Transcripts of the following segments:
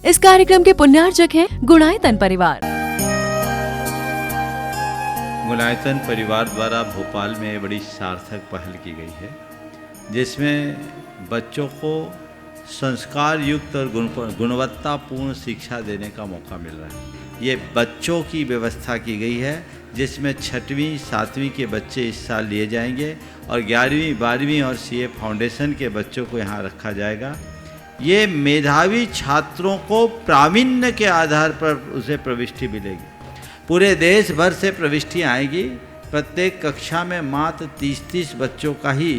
इस कार्यक्रम के पुण्यार्चक हैं गुणायतन परिवार। गुणायतन परिवार द्वारा भोपाल में बड़ी सार्थक पहल की गई है, जिसमें बच्चों को संस्कार युक्त और गुणवत्तापूर्ण शिक्षा देने का मौका मिल रहा है। ये बच्चों की व्यवस्था की गई है, जिसमें 6वीं 7वीं के बच्चे इस साल लिए जाएंगे और 11वीं 12वीं और सीए फाउंडेशन के बच्चों को यहाँ रखा जाएगा। ये मेधावी छात्रों को प्रावीण्य के आधार पर उसे प्रविष्टि मिलेगी। पूरे देश भर से प्रविष्टियाँ आएगी। प्रत्येक कक्षा में मात्र 30-30 बच्चों का ही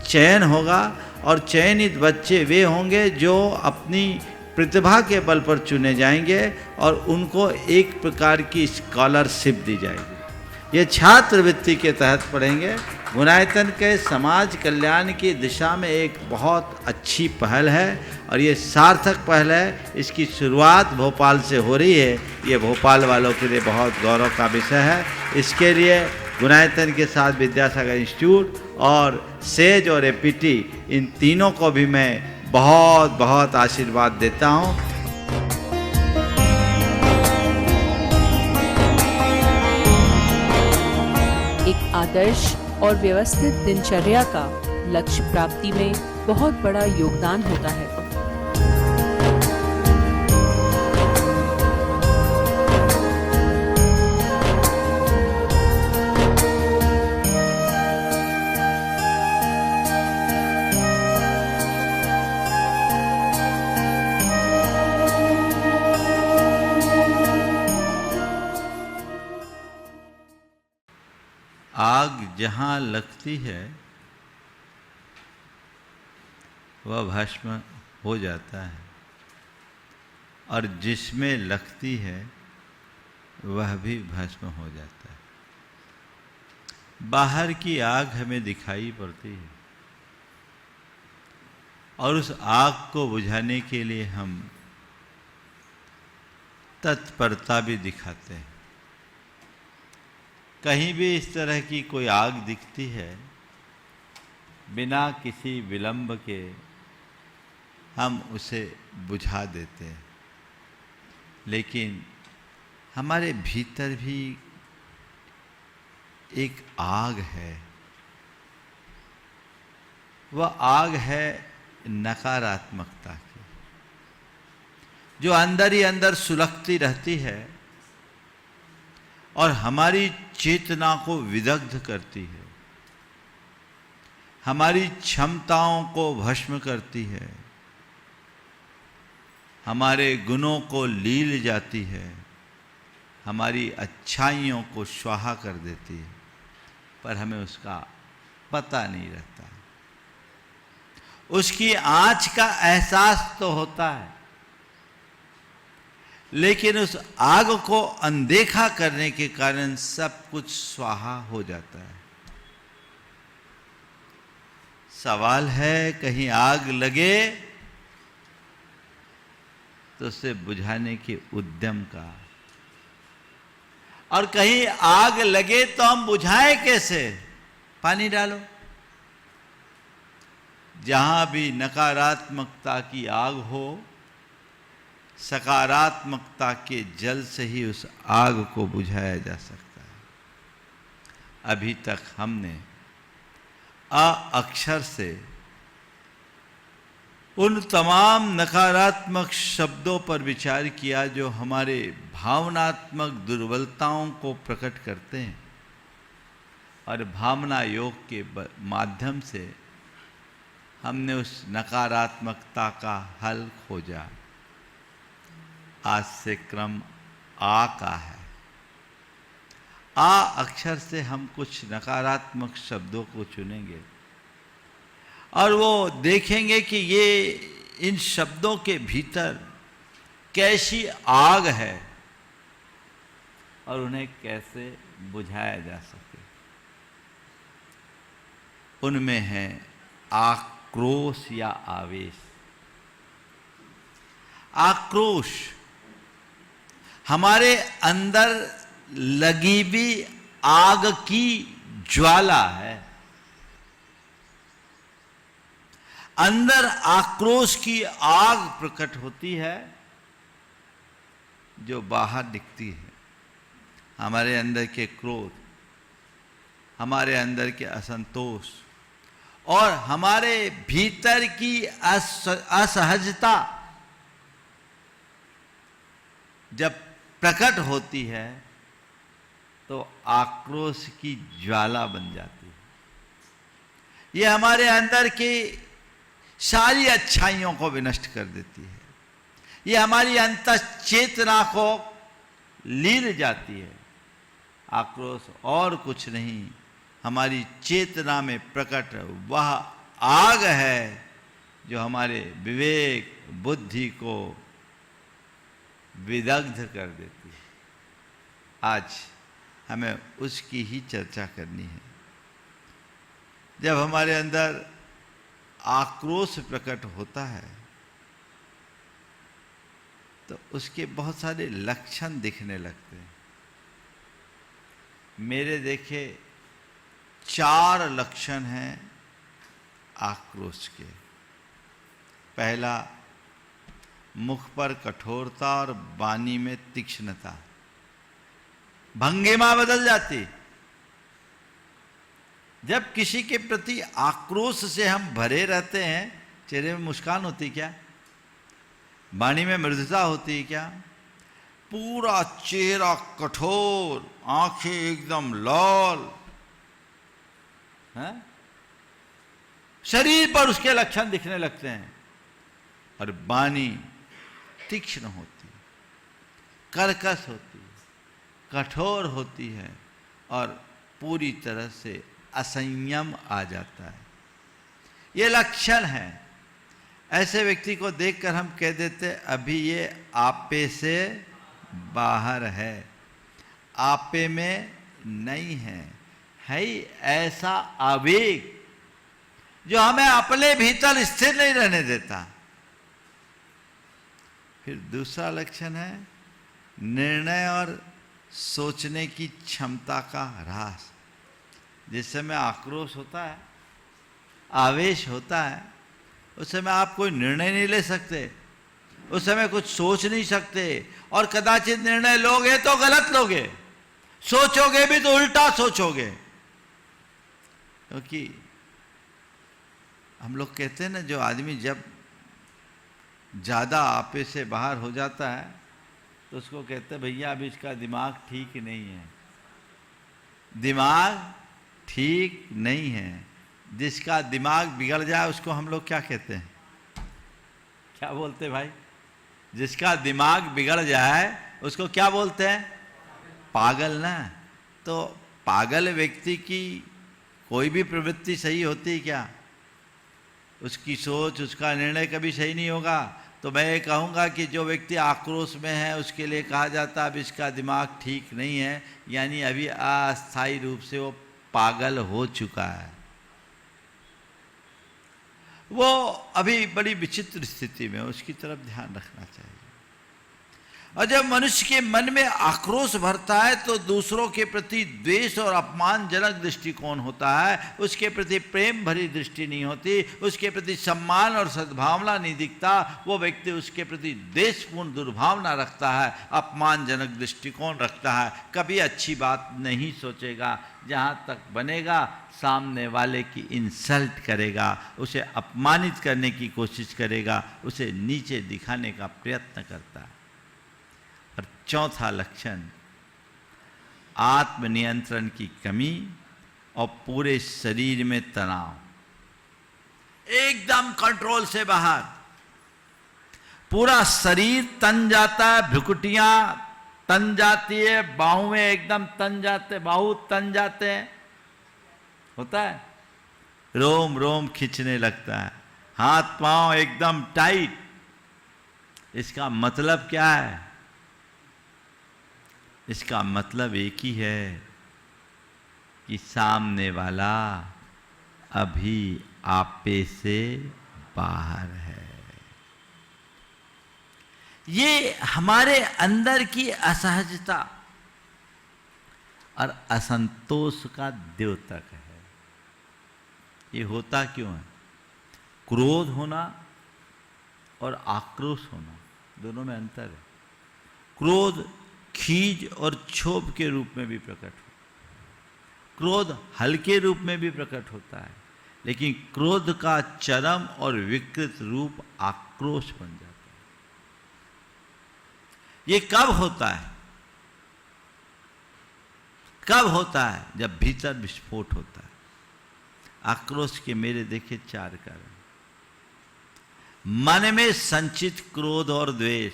चयन होगा और चयनित बच्चे वे होंगे जो अपनी प्रतिभा के बल पर चुने जाएंगे और उनको एक प्रकार की स्कॉलरशिप दी जाएगी। ये छात्रवृत्ति के तहत पढ़ेंगे। गुणायतन के समाज कल्याण की दिशा में एक बहुत अच्छी पहल है और ये सार्थक पहल है। इसकी शुरुआत भोपाल से हो रही है। ये भोपाल वालों के लिए बहुत गौरव का विषय है। इसके लिए गुणायतन के साथ विद्यासागर इंस्टीट्यूट और सेज और एपीटी, इन तीनों को भी मैं बहुत बहुत आशीर्वाद देता हूँ। एक आदर्श और व्यवस्थित दिनचर्या का लक्ष्य प्राप्ति में बहुत बड़ा योगदान होता है। आग जहाँ लगती है वह भस्म हो जाता है और जिसमें लगती है वह भी भस्म हो जाता है। बाहर की आग हमें दिखाई पड़ती है और उस आग को बुझाने के लिए हम तत्परता भी दिखाते हैं। कहीं भी इस तरह की कोई आग दिखती है, बिना किसी विलंब के हम उसे बुझा देते हैं। लेकिन हमारे भीतर भी एक आग है। वह आग है नकारात्मकता की, जो अंदर ही अंदर सुलगती रहती है और हमारी चेतना को विदग्ध करती है, हमारी क्षमताओं को भस्म करती है, हमारे गुणों को लील जाती है, हमारी अच्छाइयों को स्वाहा कर देती है, पर हमें उसका पता नहीं रहता। उसकी आँच का एहसास तो होता है, लेकिन उस आग को अनदेखा करने के कारण सब कुछ स्वाहा हो जाता है। सवाल है, कहीं आग लगे तो उसे बुझाने के उद्यम का, और कहीं आग लगे तो हम बुझाएं कैसे? पानी डालो। जहां भी नकारात्मकता की आग हो, सकारात्मकता के जल से ही उस आग को बुझाया जा सकता है। अभी तक हमने अ अक्षर से उन तमाम नकारात्मक शब्दों पर विचार किया जो हमारे भावनात्मक दुर्बलताओं को प्रकट करते हैं, और भावना योग के माध्यम से हमने उस नकारात्मकता का हल खोजा। आज से क्रम आ का है। आ अक्षर से हम कुछ नकारात्मक शब्दों को चुनेंगे और वो देखेंगे कि ये इन शब्दों के भीतर कैसी आग है और उन्हें कैसे बुझाया जा सके। उनमें है आक्रोश या आवेश। आक्रोश हमारे अंदर लगी भी आग की ज्वाला है। अंदर आक्रोश की आग प्रकट होती है जो बाहर दिखती है, हमारे अंदर के क्रोध, हमारे अंदर के असंतोष और हमारे भीतर की असहजता जब प्रकट होती है तो आक्रोश की ज्वाला बन जाती है। ये हमारे अंदर की सारी अच्छाइयों को विनष्ट कर देती है। ये हमारी अंतःचेतना को लीन जाती है। आक्रोश और कुछ नहीं, हमारी चेतना में प्रकट वह आग है जो हमारे विवेक बुद्धि को विदग्ध कर देती है। आज हमें उसकी ही चर्चा करनी है। जब हमारे अंदर आक्रोश प्रकट होता है तो उसके बहुत सारे लक्षण दिखने लगते हैं। मेरे देखे 4 लक्षण हैं आक्रोश के। पहला, मुख पर कठोरता और वाणी में तीक्ष्णता, भंगिमा बदल जाती। जब किसी के प्रति आक्रोश से हम भरे रहते हैं, चेहरे में मुस्कान होती क्या, वाणी में मृदुता होती क्या, पूरा चेहरा कठोर, आंखें एकदम लाल, शरीर पर उसके लक्षण दिखने लगते हैं। और वाणी तीक्ष्ण होती, कर्कश होती, कठोर होती है और पूरी तरह से असंयम आ जाता है। ये लक्षण है। ऐसे व्यक्ति को देखकर हम कह देते अभी ये आपे से बाहर है, आपे में नहीं है। है ही ऐसा आवेग जो हमें अपने भीतर स्थिर नहीं रहने देता। फिर दूसरा लक्षण है निर्णय और सोचने की क्षमता का ह्रास। जिस समय आक्रोश होता है, आवेश होता है, उस समय आप कोई निर्णय नहीं ले सकते, उस समय कुछ सोच नहीं सकते, और कदाचित निर्णय लोगे तो गलत लोगे, सोचोगे भी तो उल्टा सोचोगे। क्योंकि हम लोग कहते हैं ना, जो आदमी जब ज़्यादा आपे से बाहर हो जाता है तो उसको कहते हैं भैया अभी इसका दिमाग ठीक नहीं है, दिमाग ठीक नहीं है। जिसका दिमाग बिगड़ जाए उसको हम लोग क्या कहते हैं, क्या बोलते हैं भाई? जिसका दिमाग बिगड़ जाए उसको क्या बोलते हैं? पागल ना। तो पागल व्यक्ति की कोई भी प्रवृत्ति सही होती है क्या? उसकी सोच, उसका निर्णय कभी सही नहीं होगा। तो मैं ये कहूँगा कि जो व्यक्ति आक्रोश में है उसके लिए कहा जाता है अब इसका दिमाग ठीक नहीं है, यानी अभी अस्थायी रूप से वो पागल हो चुका है, वो अभी बड़ी विचित्र स्थिति में, उसकी तरफ ध्यान रखना चाहिए। और जब मनुष्य के मन में आक्रोश भरता है तो दूसरों के प्रति द्वेष और अपमानजनक दृष्टिकोण होता है, उसके प्रति प्रेम भरी दृष्टि नहीं होती, उसके प्रति सम्मान और सद्भावना नहीं दिखता। वो व्यक्ति उसके प्रति द्वेषपूर्ण दुर्भावना रखता है, अपमानजनक दृष्टिकोण रखता है, कभी अच्छी बात नहीं सोचेगा। जहाँ तक बनेगा सामने वाले की इंसल्ट करेगा, उसे अपमानित करने की कोशिश करेगा, उसे नीचे दिखाने का प्रयत्न करता है। और चौथा लक्षण आत्मनियंत्रण की कमी और पूरे शरीर में तनाव, एकदम कंट्रोल से बाहर, पूरा शरीर तन जाता है, भ्रुकुटियां तन जाती है, बाहुएं एकदम तन जाते, बाहु तन जाते हैं, होता है, रोम रोम खींचने लगता है, हाथ पांव एकदम टाइट। इसका मतलब क्या है? इसका मतलब एक ही है कि सामने वाला अभी आपे से बाहर है। ये हमारे अंदर की असहजता और असंतोष का द्योतक है। ये होता क्यों है? क्रोध होना और आक्रोश होना, दोनों में अंतर है। क्रोध खीज और क्षोभ के रूप में भी प्रकट होता है। क्रोध हल्के रूप में भी प्रकट होता है, लेकिन क्रोध का चरम और विकृत रूप आक्रोश बन जाता है। ये कब होता है? कब होता है? जब भीतर विस्फोट होता है। आक्रोश के मेरे देखे 4 कारण। मन में संचित क्रोध और द्वेष,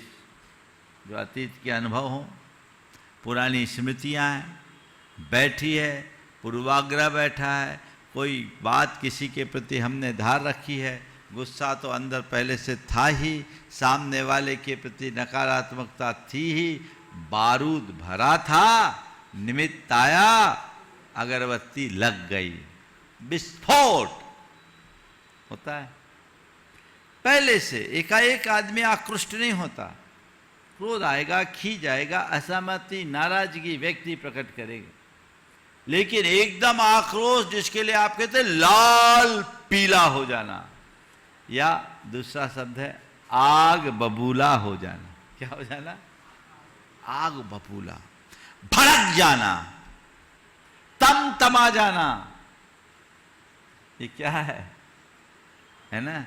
जो अतीत के अनुभव हो, पुरानी स्मृतियां हैं, बैठी है, पूर्वाग्रह बैठा है, कोई बात किसी के प्रति हमने धार रखी है, गुस्सा तो अंदर पहले से था ही, सामने वाले के प्रति नकारात्मकता थी ही, बारूद भरा था, निमित्त आया, अगरबत्ती लग गई, विस्फोट होता है। पहले से एकाएक आदमी आकृष्ट नहीं होता। क्रोध आएगा, खींच आएगा, असहमति, नाराजगी व्यक्ति प्रकट करेगा, लेकिन एकदम आक्रोश, जिसके लिए आप कहते हैं लाल पीला हो जाना, या दूसरा शब्द है आग बबूला हो जाना। क्या हो जाना? आग बबूला, भड़क जाना, तमा जाना। ये क्या है ना?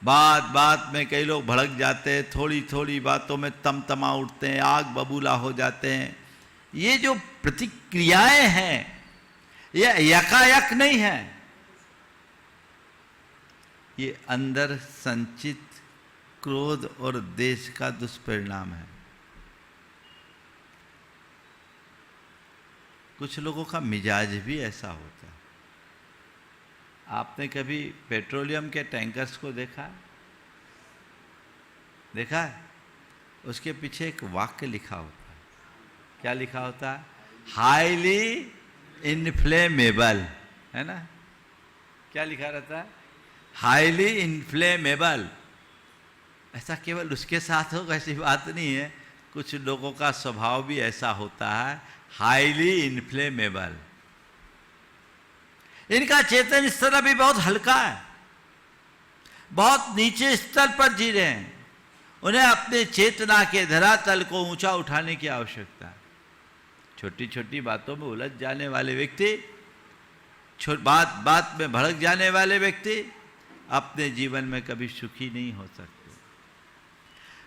बात बात में कई लोग भड़क जाते हैं, थोड़ी थोड़ी बातों में तमा उठते हैं, आग बबूला हो जाते हैं। ये जो प्रतिक्रियाएं हैं, ये यकायक नहीं है, ये अंदर संचित क्रोध और द्वेष का दुष्परिणाम है। कुछ लोगों का मिजाज भी ऐसा होता है। आपने कभी पेट्रोलियम के टैंकर्स को देखा है? देखा है? उसके पीछे एक वाक्य लिखा होता है। क्या लिखा होता है? हाईली इनफ्लेमेबल, है ना? क्या लिखा रहता है? Highly inflammable. ऐसा केवल उसके साथ होगा ऐसी बात नहीं है, कुछ लोगों का स्वभाव भी ऐसा होता है, हाईली इनफ्लेमेबल। इनका चेतन स्तर अभी बहुत हल्का है, बहुत नीचे स्तर पर जी रहे हैं। उन्हें अपने चेतना के धरातल को ऊंचा उठाने की आवश्यकता है। छोटी छोटी बातों में उलझ जाने वाले व्यक्ति, बात बात में भड़क जाने वाले व्यक्ति अपने जीवन में कभी सुखी नहीं हो सकते।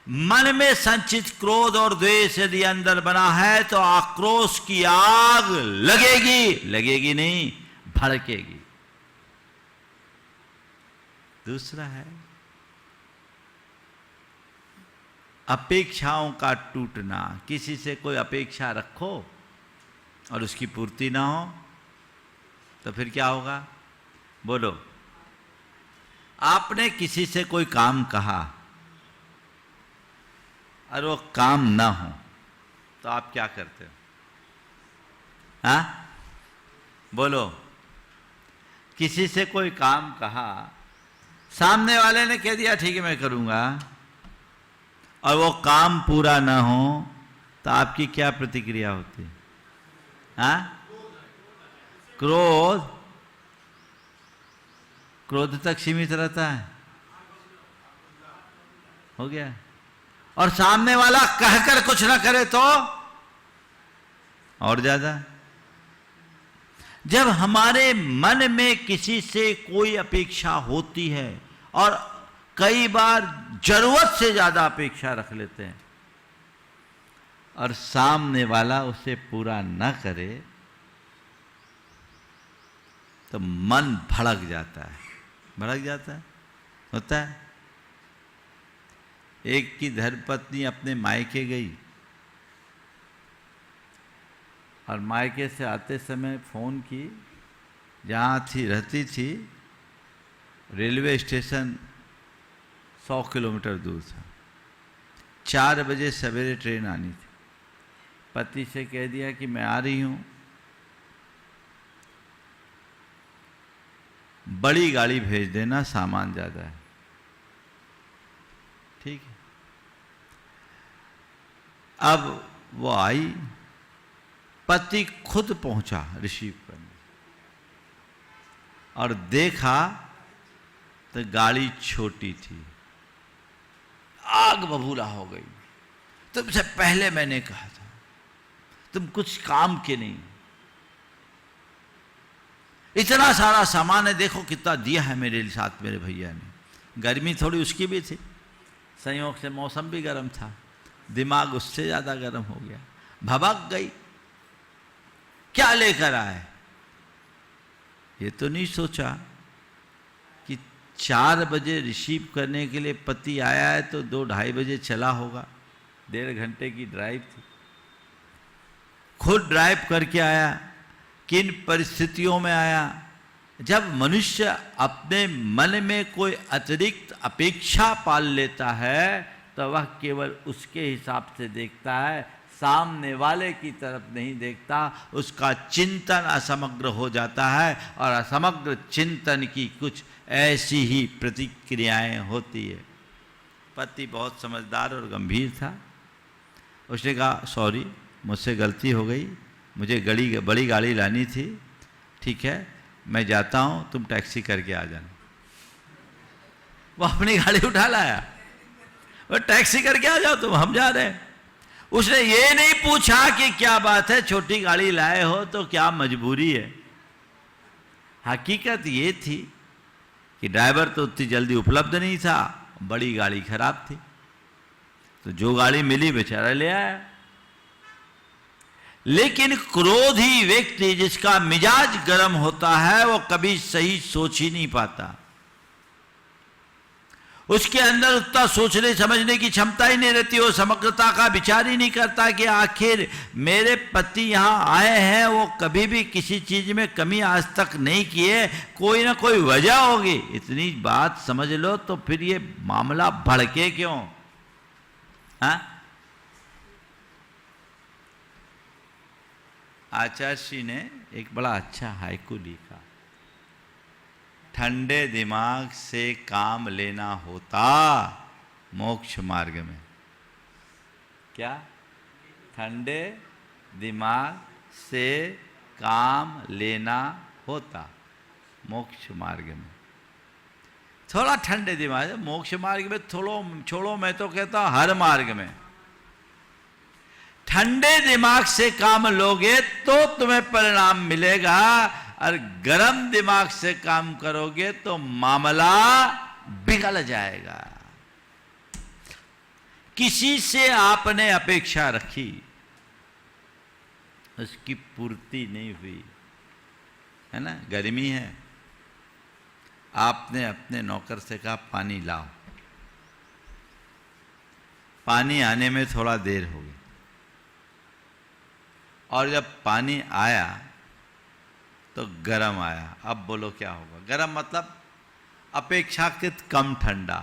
मन में संचित क्रोध और द्वेष यदि अंदर बना है तो आक्रोश की आग लगेगी नहीं, भड़केगी। दूसरा है अपेक्षाओं का टूटना। किसी से कोई अपेक्षा रखो और उसकी पूर्ति ना हो तो फिर क्या होगा? बोलो। आपने किसी से कोई काम कहा और वो काम ना हो तो आप क्या करते हो? हाँ, बोलो। किसी से कोई काम कहा, सामने वाले ने कह दिया ठीक है मैं करूंगा, और वो काम पूरा ना हो तो आपकी क्या प्रतिक्रिया होती है? हाँ, क्रोध तक सीमित रहता है, हो गया। और सामने वाला कहकर कुछ ना करे तो और ज्यादा। जब हमारे मन में किसी से कोई अपेक्षा होती है, और कई बार जरूरत से ज्यादा अपेक्षा रख लेते हैं, और सामने वाला उसे पूरा न करे तो मन भड़क जाता है, होता है। एक की धर्मपत्नी अपने मायके गई, और मायके से आते समय फ़ोन की, जहाँ रहती थी रेलवे स्टेशन 100 किलोमीटर दूर था। 4 बजे सवेरे ट्रेन आनी थी। पति से कह दिया कि मैं आ रही हूँ, बड़ी गाड़ी भेज देना, सामान ज़्यादा है। ठीक है। अब वो आई, पति खुद पहुंचा रिसीव करने, और देखा तो गाड़ी छोटी थी, आग बबूला हो गई। तुमसे पहले मैंने कहा था, तुम कुछ काम के नहीं। इतना सारा सामान है, देखो कितना दिया है मेरे साथ मेरे भैया ने। गर्मी थोड़ी उसकी भी थी, संयोग से मौसम भी गर्म था, दिमाग उससे ज़्यादा गर्म हो गया, भभक गई। क्या लेकर आए? ये तो नहीं सोचा कि 4 बजे रिसीव करने के लिए पति आया है तो 2-2:30 बजे चला होगा। 1.5 घंटे की ड्राइव थी, खुद ड्राइव करके आया। किन परिस्थितियों में आया? जब मनुष्य अपने मन में कोई अतिरिक्त अपेक्षा पाल लेता है तो वह केवल उसके हिसाब से देखता है, सामने वाले की तरफ नहीं देखता। उसका चिंतन असमग्र हो जाता है और असमग्र चिंतन की कुछ ऐसी ही प्रतिक्रियाएं होती है। पति बहुत समझदार और गंभीर था। उसने कहा, सॉरी, मुझसे गलती हो गई, मुझे बड़ी गाड़ी लानी थी, ठीक है मैं जाता हूँ, तुम टैक्सी करके आ जाना। वो अपनी गाड़ी उठा लाया, वो टैक्सी करके आ जाओ तुम, हम जा रहे हैं। उसने ये नहीं पूछा कि क्या बात है, छोटी गाड़ी लाए हो तो क्या मजबूरी है। हकीकत ये थी कि ड्राइवर तो उतनी जल्दी उपलब्ध नहीं था, बड़ी गाड़ी खराब थी, तो जो गाड़ी मिली बेचारा ले आया। लेकिन क्रोधी व्यक्ति, जिसका मिजाज गर्म होता है, वो कभी सही सोच ही नहीं पाता। उसके अंदर उतना सोचने समझने की क्षमता ही नहीं रहती। वो समग्रता का विचार ही नहीं करता कि आखिर मेरे पति यहाँ आए हैं, वो कभी भी किसी चीज में कमी आज तक नहीं किए, कोई ना कोई वजह होगी। इतनी बात समझ लो तो फिर ये मामला भड़के क्यों? हाँ, आचार्य श्री ने एक बड़ा अच्छा हाइकू लिखा, ठंडे दिमाग से काम लेना होता मोक्ष मार्ग में। क्या? ठंडे दिमाग से काम लेना होता मोक्ष मार्ग में। थोड़ा ठंडे दिमाग, मोक्ष मार्ग में छोड़ो, मैं तो कहता हूं हर मार्ग में ठंडे दिमाग से काम लोगे तो तुम्हें परिणाम मिलेगा, और गर्म दिमाग से काम करोगे तो मामला बिगड़ जाएगा। किसी से आपने अपेक्षा रखी, उसकी पूर्ति नहीं हुई, है ना, गर्मी है, आपने अपने नौकर से कहा पानी लाओ, पानी आने में थोड़ा देर हो गई, और जब पानी आया तो गरम आया। अब बोलो क्या होगा? गरम मतलब अपेक्षाकृत कम ठंडा।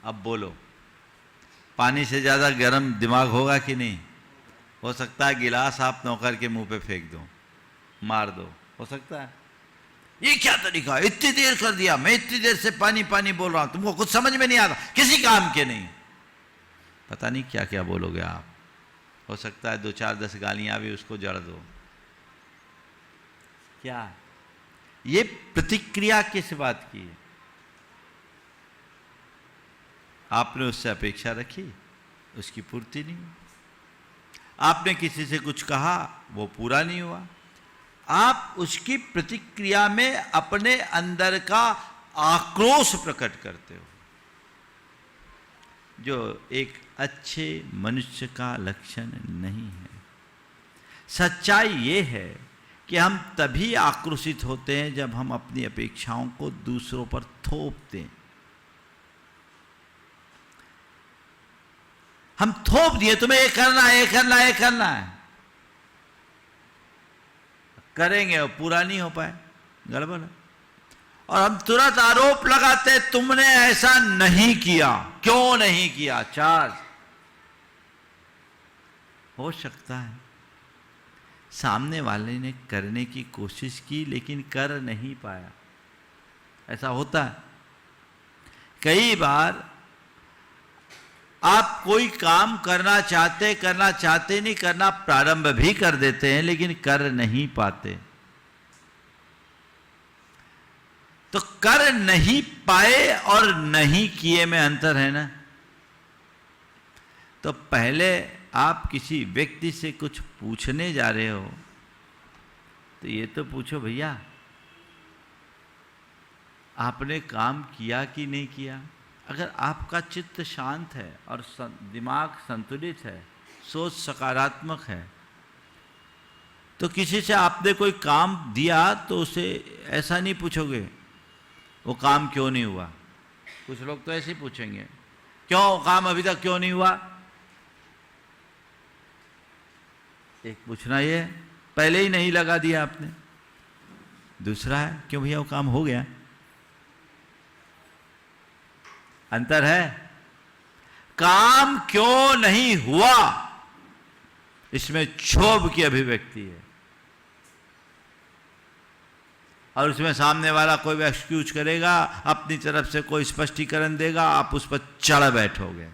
अब बोलो, पानी से ज़्यादा गरम दिमाग होगा कि नहीं? हो सकता है गिलास आप नौकर के मुंह पे फेंक दो, मार दो, हो सकता है। ये क्या तरीका, इतनी देर कर दिया, मैं इतनी देर से पानी पानी बोल रहा हूं, तुमको कुछ समझ में नहीं आता, किसी काम के नहीं। पता नहीं क्या क्या बोलोगे आप। हो सकता है 2-4-10 गालियां भी उसको जड़ दो। क्या ये प्रतिक्रिया किस बात की है? आपने उससे अपेक्षा रखी, उसकी पूर्ति नहीं हुई। आपने किसी से कुछ कहा, वो पूरा नहीं हुआ। आप उसकी प्रतिक्रिया में अपने अंदर का आक्रोश प्रकट करते हो, जो एक अच्छे मनुष्य का लक्षण नहीं है। सच्चाई ये है कि हम तभी आक्रोशित होते हैं जब हम अपनी अपेक्षाओं को दूसरों पर थोपते हैं। हम थोप दिए, तुम्हें ये करना है, ये करना है, ये करना है, करेंगे और पूरा नहीं हो पाए, गड़बड़ है। और हम तुरंत आरोप लगाते, तुमने ऐसा नहीं किया, क्यों नहीं किया? चार्ज हो सकता है सामने वाले ने करने की कोशिश की लेकिन कर नहीं पाया, ऐसा होता है। कई बार आप कोई काम करना चाहते नहीं, करना प्रारंभ भी कर देते हैं लेकिन कर नहीं पाते। तो कर नहीं पाए और नहीं किए में अंतर है ना। तो पहले आप किसी व्यक्ति से कुछ पूछने जा रहे हो तो ये तो पूछो भैया आपने काम किया कि नहीं किया। अगर आपका चित्त शांत है और दिमाग संतुलित है, सोच सकारात्मक है, तो किसी से आपने कोई काम दिया तो उसे ऐसा नहीं पूछोगे वो काम क्यों नहीं हुआ। कुछ लोग तो ऐसे ही पूछेंगे, क्यों काम अभी तक क्यों नहीं हुआ। एक पूछना ये पहले ही नहीं लगा दिया आपने। दूसरा है क्यों भैया वो काम हो गया। अंतर है। काम क्यों नहीं हुआ इसमें क्षोभ की अभिव्यक्ति है और उसमें सामने वाला कोई एक्सक्यूज करेगा, अपनी तरफ से कोई स्पष्टीकरण देगा, आप उस पर चढ़ बैठोगे।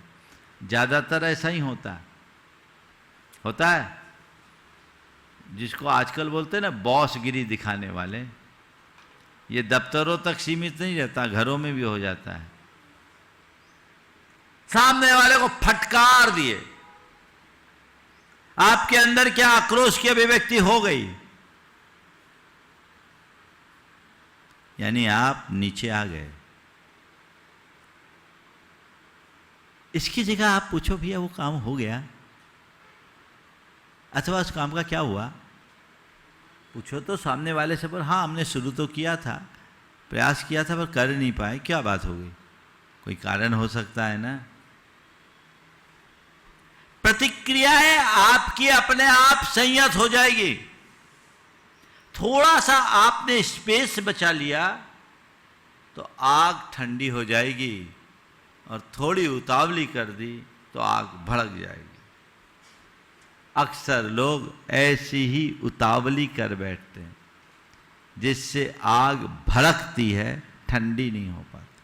ज्यादातर ऐसा ही होता है जिसको आजकल बोलते हैं ना बॉसगिरी दिखाने वाले। ये दफ्तरों तक सीमित नहीं रहता, घरों में भी हो जाता है। सामने वाले को फटकार दिए, आपके अंदर क्या आक्रोश की अभिव्यक्ति हो गई, यानी आप नीचे आ गए। इसकी जगह आप पूछो भैया वो काम हो गया अथवा उस काम का क्या हुआ। पूछो तो सामने वाले से, पर हाँ हमने शुरू तो किया था, प्रयास किया था पर कर नहीं पाए, क्या बात हो गई। कोई कारण हो सकता है ना। प्रतिक्रियाएं आपकी अपने आप संयत हो जाएगी। थोड़ा सा आपने स्पेस बचा लिया तो आग ठंडी हो जाएगी और थोड़ी उतावली कर दी तो आग भड़क जाएगी। अक्सर लोग ऐसी ही उतावली कर बैठते हैं जिससे आग भड़कती है, ठंडी नहीं हो पाती।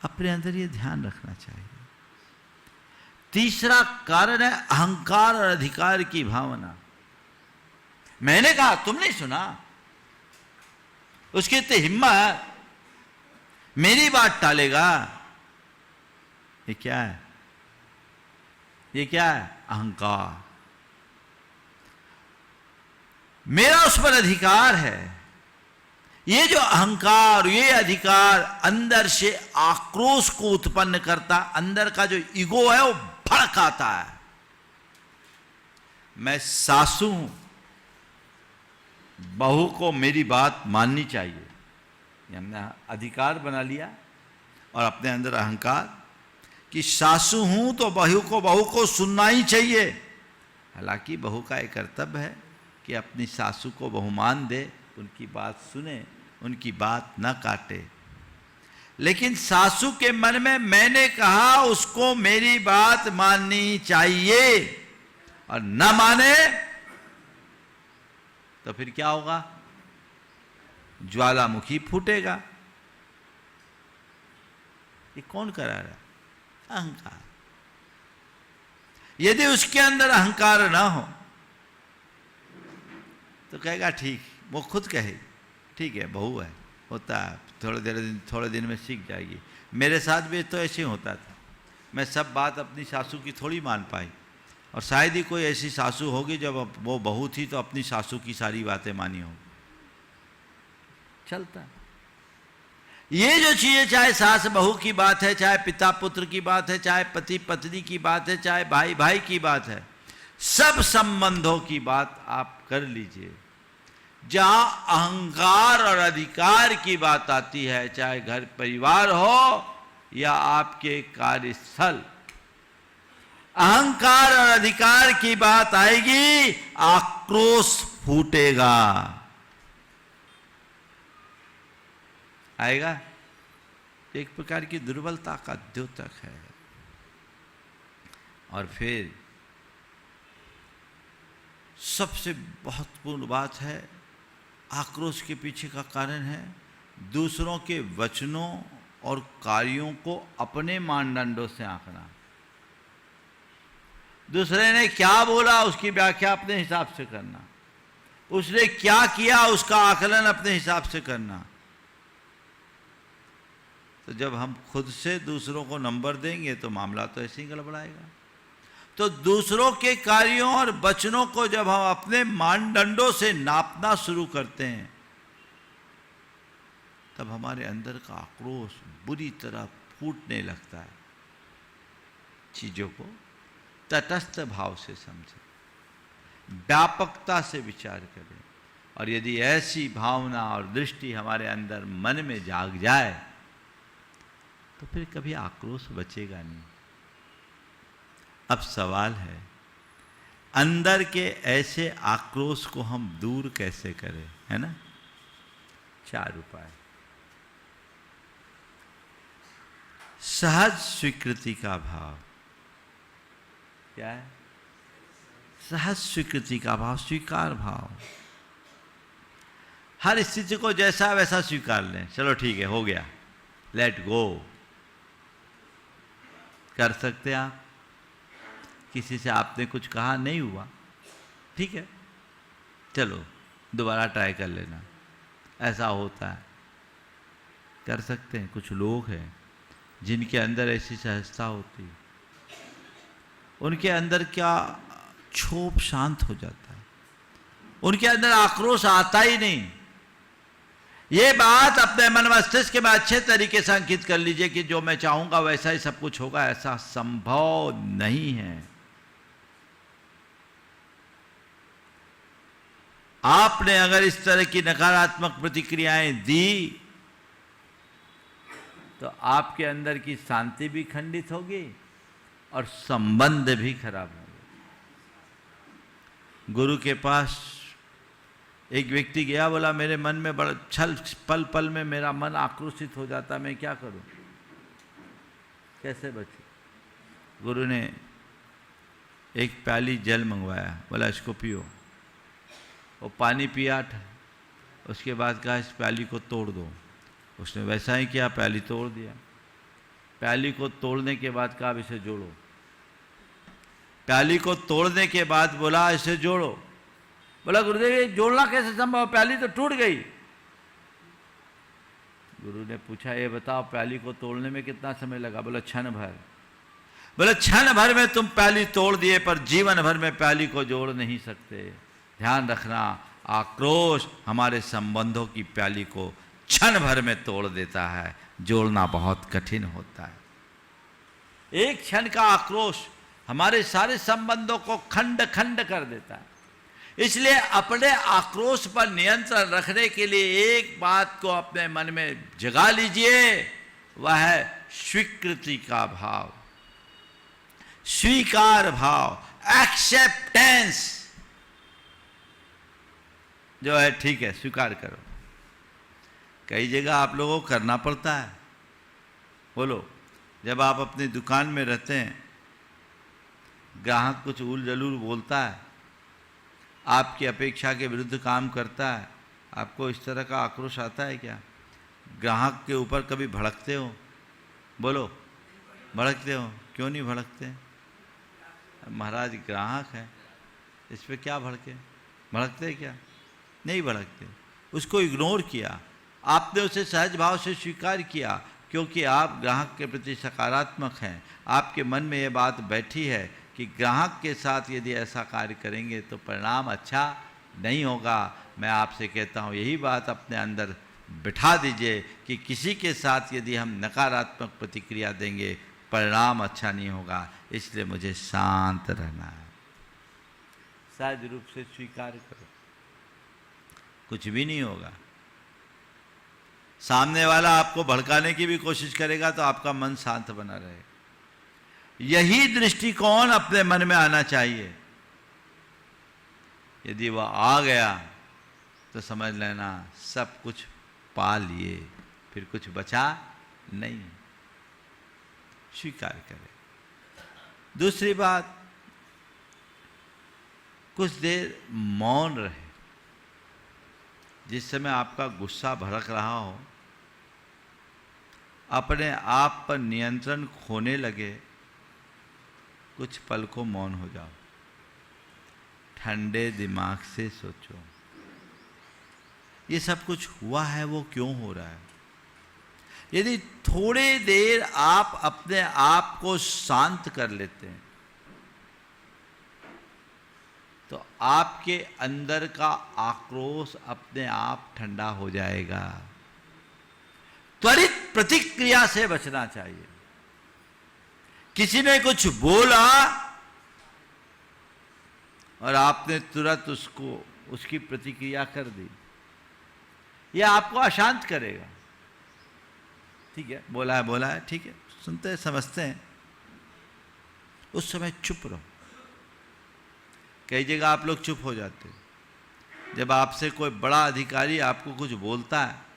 अपने अंदर ये ध्यान रखना चाहिए। तीसरा कारण है अहंकार और अधिकार की भावना। मैंने कहा तुम नहीं सुना, उसकी तो हिम्मत, मेरी बात टालेगा। ये क्या है? ये क्या है? अहंकार। मेरा उस पर अधिकार है। ये जो अहंकार, ये अधिकार अंदर से आक्रोश को उत्पन्न करता, अंदर का जो ईगो है वो भड़काता है। मैं सासू हूं, बहू को मेरी बात माननी चाहिए, हमने अधिकार बना लिया। और अपने अंदर अहंकार कि सासू हूं तो बहू को सुनना ही चाहिए। हालांकि बहू का एक कर्तव्य है कि अपनी सासू को बहुमान दे, उनकी बात सुने, उनकी बात न काटे। लेकिन सासू के मन में मैंने कहा उसको मेरी बात माननी चाहिए और न माने तो फिर क्या होगा? ज्वालामुखी फूटेगा। ये कौन करा रहा है? अहंकार। यदि उसके अंदर अहंकार ना हो तो कहेगा ठीक, वो खुद कहे ठीक है बहू है, होता है, थोड़े दिन में सीख जाएगी। मेरे साथ भी तो ऐसे होता था। मैं सब बात अपनी सासू की थोड़ी मान पाई, और शायद ही कोई ऐसी सासू होगी जब वो बहू थी तो अपनी सासू की सारी बातें मानी होगी। चलता ये जो चीजें, चाहे सास बहू की बात है, चाहे पिता पुत्र की बात है, चाहे पति पत्नी की बात है, चाहे भाई भाई की बात है, सब संबंधों की बात आप कर लीजिए। जहां अहंकार और अधिकार की बात आती है, चाहे घर परिवार हो या आपके कार्यस्थल, अहंकार और अधिकार की बात आएगी, आक्रोश फूटेगा। आएगा। एक प्रकार की दुर्बलता का द्योतक है। और फिर सबसे महत्वपूर्ण बात है, आक्रोश के पीछे का कारण है दूसरों के वचनों और कार्यों को अपने मानदंडों से आंकना। दूसरे ने क्या बोला उसकी व्याख्या अपने हिसाब से करना, उसने क्या किया उसका आकलन अपने हिसाब से करना। तो जब हम खुद से दूसरों को नंबर देंगे तो मामला तो ऐसे ही गड़बड़ाएगा। तो दूसरों के कार्यों और वचनों को जब हम अपने मानदंडों से नापना शुरू करते हैं, तब हमारे अंदर का आक्रोश बुरी तरह फूटने लगता है। चीजों को तटस्थ भाव से समझें, व्यापकता से विचार करें, और यदि ऐसी भावना और दृष्टि हमारे अंदर मन में जाग जाए तो फिर कभी आक्रोश बचेगा नहीं। अब सवाल है, अंदर के ऐसे आक्रोश को हम दूर कैसे करें, है ना? 4 उपाय। सहज स्वीकृति का भाव। क्या है? सहज स्वीकृति का भाव, स्वीकार भाव। हर स्थिति को जैसा वैसा स्वीकार लें। चलो ठीक है, हो गया, लेट गो। कर सकते आप? किसी से आपने कुछ कहा, नहीं हुआ, ठीक है, चलो दोबारा ट्राई कर लेना, ऐसा होता है, कर सकते हैं। कुछ लोग हैं जिनके अंदर ऐसी सहजता होती है, उनके अंदर क्या क्षोभ शांत हो जाता है, उनके अंदर आक्रोश आता ही नहीं। ये बात अपने मन मस्तिष्क में अच्छे तरीके से अंकित कर लीजिए कि जो मैं चाहूंगा वैसा ही सब कुछ होगा, ऐसा संभव नहीं है। आपने अगर इस तरह की नकारात्मक प्रतिक्रियाएं दी तो आपके अंदर की शांति भी खंडित होगी और संबंध भी खराब होंगे। गुरु के पास एक व्यक्ति गया, बोला मेरे मन में बड़ा छल, पल पल में मेरा मन आक्रोशित हो जाता, मैं क्या करूं, कैसे बचूं? गुरु ने एक प्याली जल मंगवाया, बोला इसको पियो। वो पानी पिया, उसके बाद कहा इस प्याली को तोड़ दो। उसने वैसा ही किया, प्याली तोड़ दिया। प्याली को तोड़ने के बाद कहा इसे जोड़ो। प्याली को तोड़ने के बाद बोला इसे जोड़ो। बोला गुरुदेव ये जोड़ना कैसे संभव, प्याली तो टूट गई। गुरु ने पूछा ये बताओ प्याली को तोड़ने में कितना समय लगा? बोला क्षण भर। बोला क्षण भर में तुम प्याली तोड़ दिए, पर जीवन भर में प्याली को जोड़ नहीं सकते। ध्यान रखना, आक्रोश हमारे संबंधों की प्याली को क्षण भर में तोड़ देता है, जोड़ना बहुत कठिन होता है। एक क्षण का आक्रोश हमारे सारे संबंधों को खंड खंड कर देता है। इसलिए अपने आक्रोश पर नियंत्रण रखने के लिए एक बात को अपने मन में जगा लीजिए, वह है स्वीकृति का भाव, स्वीकार भाव, एक्सेप्टेंस। जो है ठीक है, स्वीकार करो। कई जगह आप लोगों को करना पड़ता है। बोलो, जब आप अपनी दुकान में रहते हैं, ग्राहक कुछ उल जलूल बोलता है, आपकी अपेक्षा के विरुद्ध काम करता है, आपको इस तरह का आक्रोश आता है क्या? ग्राहक के ऊपर कभी भड़कते हो? बोलो, भड़कते हो? क्यों नहीं भड़कते? महाराज ग्राहक है, इस पे क्या भड़के? भड़कते क्या? नहीं भड़कते। उसको इग्नोर किया, आपने उसे सहज भाव से स्वीकार किया, क्योंकि आप ग्राहक के प्रति सकारात्मक हैं। आपके मन में ये बात बैठी है कि ग्राहक के साथ यदि ऐसा कार्य करेंगे तो परिणाम अच्छा नहीं होगा। मैं आपसे कहता हूँ यही बात अपने अंदर बिठा दीजिए कि किसी के साथ यदि हम नकारात्मक प्रतिक्रिया देंगे परिणाम अच्छा नहीं होगा, इसलिए मुझे शांत रहना है। सहज रूप से स्वीकार करो, कुछ भी नहीं होगा। सामने वाला आपको भड़काने की भी कोशिश करेगा तो आपका मन शांत बना रहेगा। यही दृष्टिकोण अपने मन में आना चाहिए। यदि वह आ गया तो समझ लेना सब कुछ पा लिए, फिर कुछ बचा नहीं। स्वीकार करें। दूसरी बात, कुछ देर मौन रहे। जिस समय आपका गुस्सा भड़क रहा हो, अपने आप पर नियंत्रण खोने लगे, कुछ पल को मौन हो जाओ, ठंडे दिमाग से सोचो ये सब कुछ हुआ है वो क्यों हो रहा है। यदि थोड़ी देर आप अपने आप को शांत कर लेते हैं तो आपके अंदर का आक्रोश अपने आप ठंडा हो जाएगा। त्वरित प्रतिक्रिया से बचना चाहिए। किसी ने कुछ बोला और आपने तुरंत उसकी प्रतिक्रिया कर दी, यह आपको अशांत करेगा। ठीक है, बोला है, ठीक है, सुनते हैं, समझते हैं, उस समय चुप रहो। कई जगह आप लोग चुप हो जाते हैं। जब आपसे कोई बड़ा अधिकारी आपको कुछ बोलता है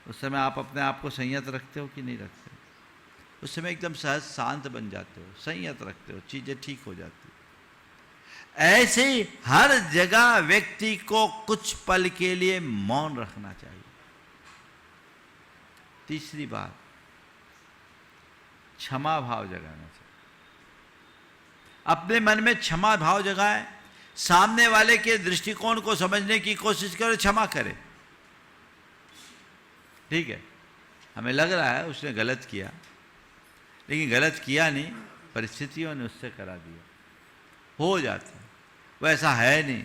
उस समय आप अपने आप को संयत रखते हो कि नहीं रखते? उस समय एकदम सहज शांत बन जाते हो, संयत रखते हो, चीजें ठीक हो जाती। ऐसे ही हर जगह व्यक्ति को कुछ पल के लिए मौन रखना चाहिए। तीसरी बात, क्षमा भाव जगाना चाहिए। अपने मन में क्षमा भाव जगाए, सामने वाले के दृष्टिकोण को समझने की कोशिश करे, क्षमा करे। ठीक है, हमें लग रहा है उसने गलत किया, लेकिन गलत किया नहीं, परिस्थितियों ने उससे करा दिया, हो जाता है, वैसा है नहीं,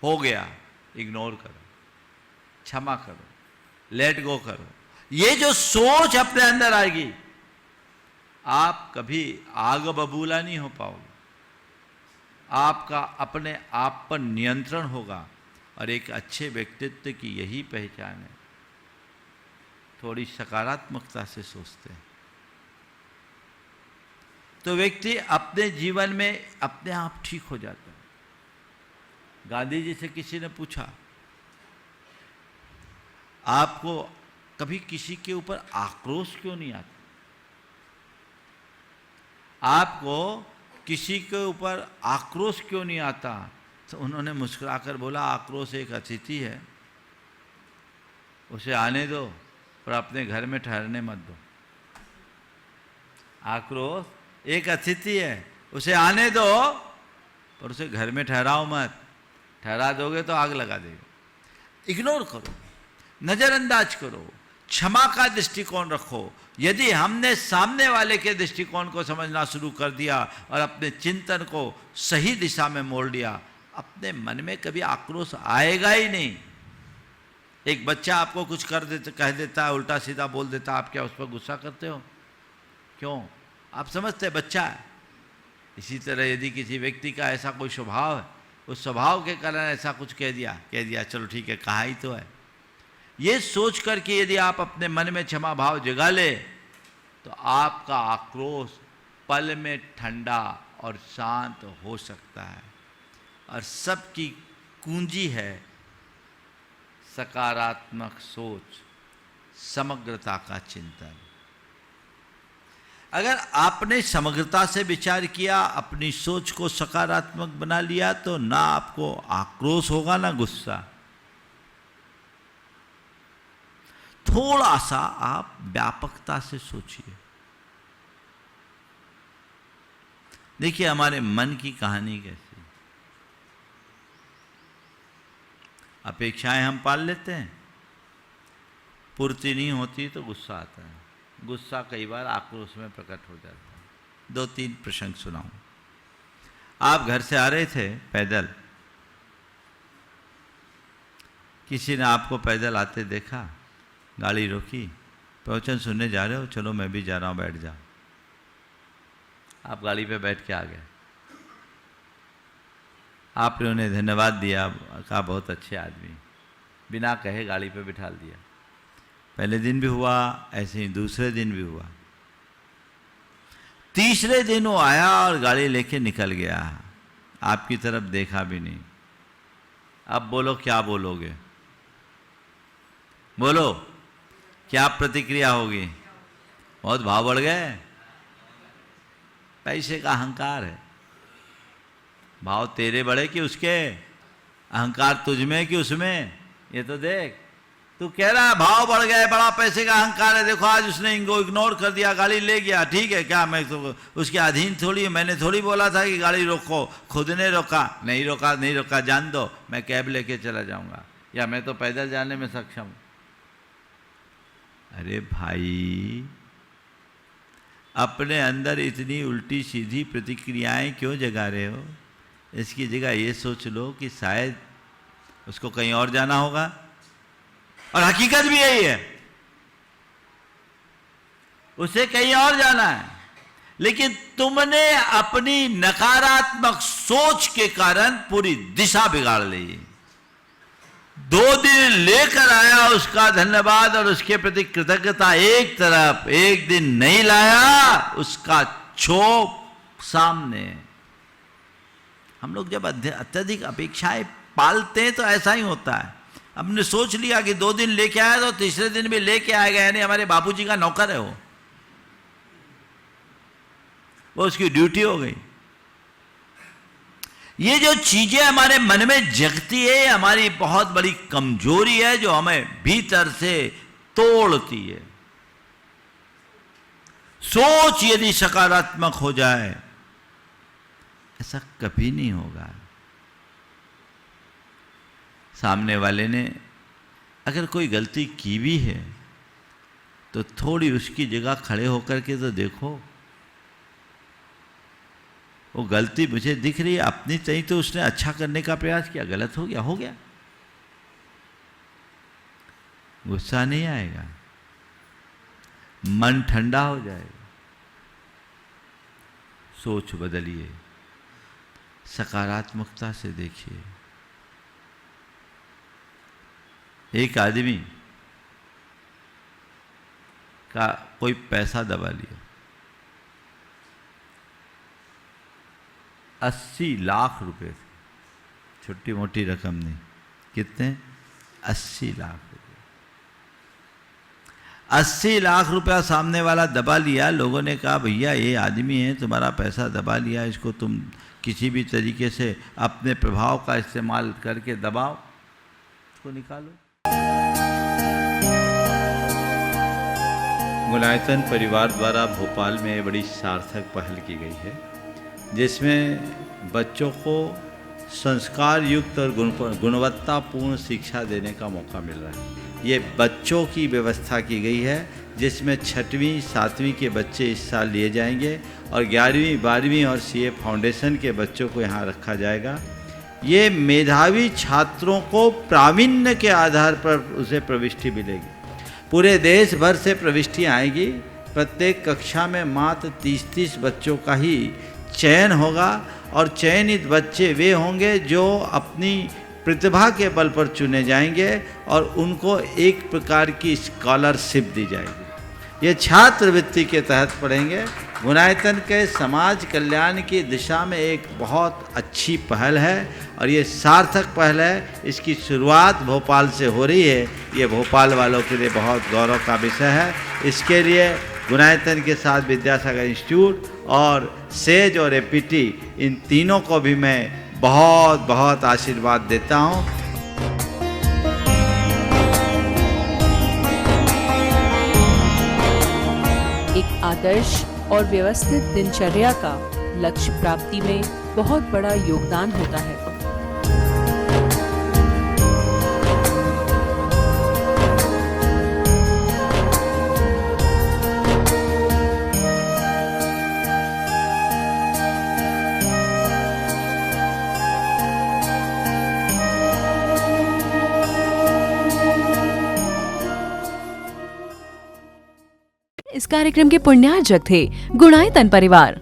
हो गया, इग्नोर करो, क्षमा करो, लेट गो करो। ये जो सोच अपने अंदर आएगी, आप कभी आग बबूला नहीं हो पाओगे। आपका अपने आप पर नियंत्रण होगा, और एक अच्छे व्यक्तित्व की यही पहचान है, थोड़ी सकारात्मकता से सोचते हैं तो व्यक्ति अपने जीवन में अपने आप ठीक हो जाता है। गांधी जी से किसी ने पूछा, आपको कभी किसी के ऊपर आक्रोश क्यों नहीं आता? आपको किसी के ऊपर आक्रोश क्यों नहीं आता? तो उन्होंने मुस्कुराकर बोला, आक्रोश एक अतिथि है, उसे आने दो पर अपने घर में ठहरने मत दो। आक्रोश एक अतिथि है, उसे आने दो पर उसे घर में ठहराओ मत। ठहरा दोगे तो आग लगा देगा। इग्नोर करो, नजरअंदाज करो, क्षमा का दृष्टिकोण रखो। यदि हमने सामने वाले के दृष्टिकोण को समझना शुरू कर दिया और अपने चिंतन को सही दिशा में मोड़ लिया, अपने मन में कभी आक्रोश आएगा ही नहीं। एक बच्चा आपको कुछ कह देता है, उल्टा सीधा बोल देता है, आप क्या उस पर गुस्सा करते हो? क्यों? आप समझते हैं बच्चा है। इसी तरह यदि किसी व्यक्ति का ऐसा कोई स्वभाव है, उस स्वभाव के कारण ऐसा कुछ कह दिया, चलो ठीक है, कहा ही तो है। ये सोच करके यदि आप अपने मन में क्षमा भाव जगा ले तो आपका आक्रोश पल में ठंडा और शांत हो सकता है। और सबकी कुंजी है सकारात्मक सोच, समग्रता का चिंतन। अगर आपने समग्रता से विचार किया, अपनी सोच को सकारात्मक बना लिया, तो ना आपको आक्रोश होगा ना गुस्सा। थोड़ा सा आप व्यापकता से सोचिए। देखिए हमारे मन की कहानी कैसी। अपेक्षाएं हम पाल लेते हैं, पूर्ति नहीं होती तो गुस्सा आता है। गुस्सा कई बार आक्रोश में प्रकट हो जाता है। 2-3 प्रसंग सुनाऊं। आप घर से आ रहे थे पैदल, किसी ने आपको पैदल आते देखा, गाड़ी रोकी, प्रवचन सुनने जा रहे हो, चलो मैं भी जा रहा हूं, बैठ जाओ। आप गाड़ी पे बैठ के आ गए। आपने उन्हें धन्यवाद दिया, कहा बहुत अच्छे आदमी, बिना कहे गाड़ी पे बिठा दिया। पहले दिन भी हुआ ऐसे ही, दूसरे दिन भी हुआ, तीसरे दिन वो आया और गाड़ी लेके निकल गया, आपकी तरफ देखा भी नहीं। अब बोलो क्या बोलोगे? बोलो क्या प्रतिक्रिया होगी? बहुत भाव बढ़ गए। पैसे का अहंकार है। भाव तेरे बड़े कि उसके? अहंकार तुझ में कि उसमें? ये तो देख, तू कह रहा है भाव बढ़ गए, बड़ा पैसे का अहंकार है, देखो आज उसने इनको इग्नोर कर दिया, गाड़ी ले गया। ठीक है, क्या मैं तो उसके अधीन थोड़ी, मैंने थोड़ी बोला था कि गाड़ी रोको, खुद ने रोका। नहीं रोका, जान दो, मैं कैब लेके चला जाऊंगा, या मैं तो पैदल जाने में सक्षम हूं। अरे भाई, अपने अंदर इतनी उल्टी सीधी प्रतिक्रियाएं क्यों जगा रहे हो? इसकी जगह ये सोच लो कि शायद उसको कहीं और जाना होगा, और हकीकत भी यही है, उसे कहीं और जाना है, लेकिन तुमने अपनी नकारात्मक सोच के कारण पूरी दिशा बिगाड़ ली। 2 दिन लेकर आया, उसका धन्यवाद और उसके प्रति कृतज्ञता एक तरफ, एक दिन नहीं लाया, उसका क्षोभ सामने। हम लोग जब अत्यधिक अपेक्षाएं पालते हैं तो ऐसा ही होता है। हमने सोच लिया कि 2 दिन लेके आया तो तीसरे दिन भी लेके आएगा, यानी हमारे बापूजी का नौकर है वो उसकी ड्यूटी हो गई। ये जो चीजें हमारे मन में जगती है, हमारी बहुत बड़ी कमजोरी है जो हमें भीतर से तोड़ती है। सोच यदि सकारात्मक हो जाए, ऐसा कभी नहीं होगा। सामने वाले ने अगर कोई गलती की भी है तो थोड़ी उसकी जगह खड़े होकर के तो देखो, वो गलती मुझे दिख रही है, अपनी तय तो उसने अच्छा करने का प्रयास किया, गलत हो गया, हो गया। गुस्सा नहीं आएगा, मन ठंडा हो जाएगा। सोच बदलिए, सकारात्मकता से देखिए। एक आदमी का कोई पैसा दबा लिया, 80 लाख रुपए थे, छोटी मोटी रकम नहीं। कितने? 80 लाख रुपए। 80 लाख रुपया सामने वाला दबा लिया। लोगों ने कहा भैया ये आदमी है, तुम्हारा पैसा दबा लिया, इसको तुम किसी भी तरीके से अपने प्रभाव का इस्तेमाल करके दबाओ, इसको निकालो। मुलायतन परिवार द्वारा भोपाल में बड़ी सार्थक पहल की गई है, जिसमें बच्चों को संस्कार युक्त और गुणवत्तापूर्ण शिक्षा देने का मौका मिल रहा है। ये बच्चों की व्यवस्था की गई है, जिसमें 6वीं 7वीं के बच्चे इस साल लिए जाएंगे और 11वीं 12वीं और सीए फाउंडेशन के बच्चों को यहाँ रखा जाएगा। ये मेधावी छात्रों को प्रावीण्य के आधार पर उसे प्रविष्टि मिलेगी। पूरे देश भर से प्रविष्टियाँ आएगी। प्रत्येक कक्षा में मात्र 30-30 बच्चों का ही चयन होगा, और चयनित बच्चे वे होंगे जो अपनी प्रतिभा के बल पर चुने जाएंगे और उनको एक प्रकार की स्कॉलरशिप दी जाएगी। ये छात्रवृत्ति के तहत पढ़ेंगे। मुलायतन के समाज कल्याण की दिशा में एक बहुत अच्छी पहल है और ये सार्थक पहल है। इसकी शुरुआत भोपाल से हो रही है। ये भोपाल वालों के लिए बहुत गौरव का विषय है। इसके लिए मुलायतन के साथ विद्यासागर इंस्टीट्यूट और सेज और एपीटी, इन तीनों को भी मैं बहुत बहुत आशीर्वाद देता हूँ। एक आदर्श और व्यवस्थित दिनचर्या का लक्ष्य प्राप्ति में बहुत बड़ा योगदान होता है। इस कार्यक्रम के पुण्यार्जक थे गुणायतन परिवार।